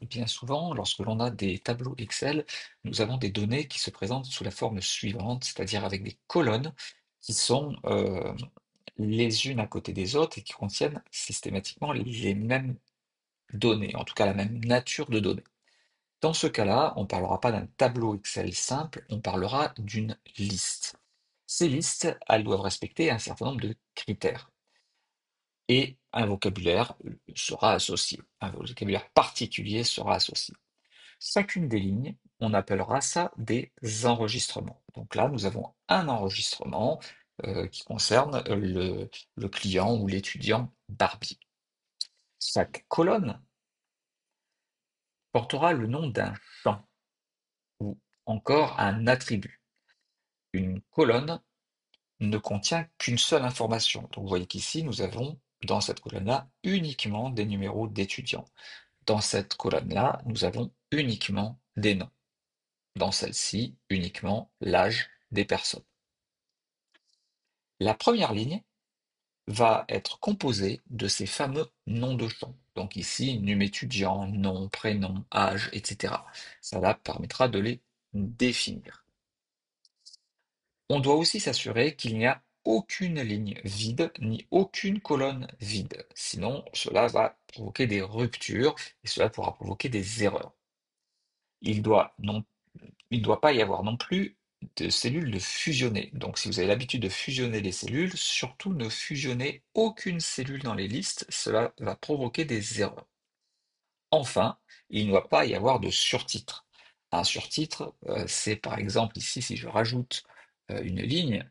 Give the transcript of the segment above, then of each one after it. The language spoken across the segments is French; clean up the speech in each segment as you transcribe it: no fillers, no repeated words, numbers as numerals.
Bien souvent, lorsque l'on a des tableaux Excel, nous avons des données qui se présentent sous la forme suivante, c'est-à-dire avec des colonnes qui sont les unes à côté des autres et qui contiennent systématiquement les mêmes données, en tout cas la même nature de données. Dans ce cas-là, on ne parlera pas d'un tableau Excel simple, on parlera d'une liste. Ces listes, elles doivent respecter un certain nombre de critères et un vocabulaire sera associé, un vocabulaire particulier sera associé. Chacune des lignes, on appellera ça des enregistrements. Donc là, nous avons un enregistrement qui concerne le client ou l'étudiant Barbie. Chaque colonne portera le nom d'un champ ou encore un attribut. Une colonne ne contient qu'une seule information. Donc vous voyez qu'ici, nous avons dans cette colonne-là uniquement des numéros d'étudiants. Dans cette colonne-là, nous avons uniquement des noms. Dans celle-ci, uniquement l'âge des personnes. La première ligne va être composée de ces fameux noms de champs. Donc ici, num étudiant, nom, prénom, âge, etc. Ça permettra de les définir. On doit aussi s'assurer qu'il n'y a aucune ligne vide ni aucune colonne vide. Sinon, cela va provoquer des ruptures et cela pourra provoquer des erreurs. Il doit non Il ne doit pas y avoir non plus de cellules de fusionner. Donc si vous avez l'habitude de fusionner les cellules, surtout ne fusionnez aucune cellule dans les listes, cela va provoquer des erreurs. Enfin, il ne doit pas y avoir de surtitre. Un surtitre, c'est par exemple ici, si je rajoute une ligne,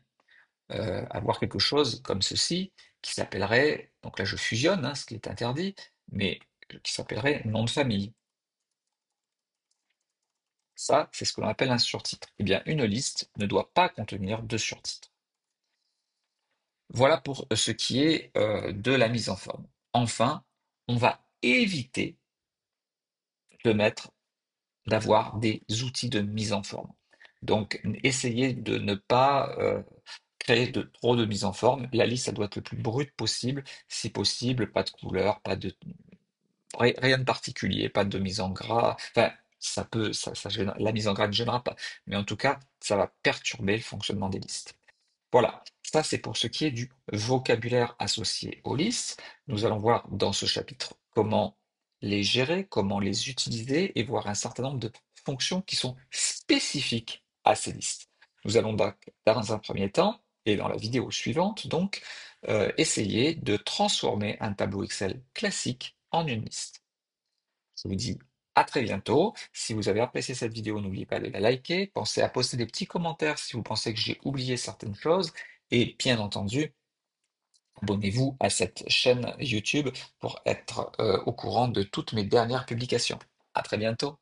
avoir quelque chose comme ceci, qui s'appellerait, donc là je fusionne, hein, ce qui est interdit, mais qui s'appellerait nom de famille. Ça, c'est ce que l'on appelle un surtitre. Eh bien, une liste ne doit pas contenir de surtitres. Voilà pour ce qui est de la mise en forme. Enfin, on va éviter de d'avoir des outils de mise en forme. Donc, essayez de ne pas créer trop de mise en forme. La liste, ça doit être le plus brute possible. Si possible, pas de couleur, pas de rien de particulier, pas de mise en gras. Enfin, la mise en gras ne gênera pas, mais en tout cas, ça va perturber le fonctionnement des listes. Voilà, ça c'est pour ce qui est du vocabulaire associé aux listes. Nous allons voir dans ce chapitre comment les gérer, comment les utiliser et voir un certain nombre de fonctions qui sont spécifiques à ces listes. Nous allons donc, dans un premier temps, et dans la vidéo suivante, donc, essayer de transformer un tableau Excel classique en une liste. Je vous dis à très bientôt. Si vous avez apprécié cette vidéo, n'oubliez pas de la liker. Pensez à poster des petits commentaires si vous pensez que j'ai oublié certaines choses. Et bien entendu, abonnez-vous à cette chaîne YouTube pour être au courant de toutes mes dernières publications. À très bientôt.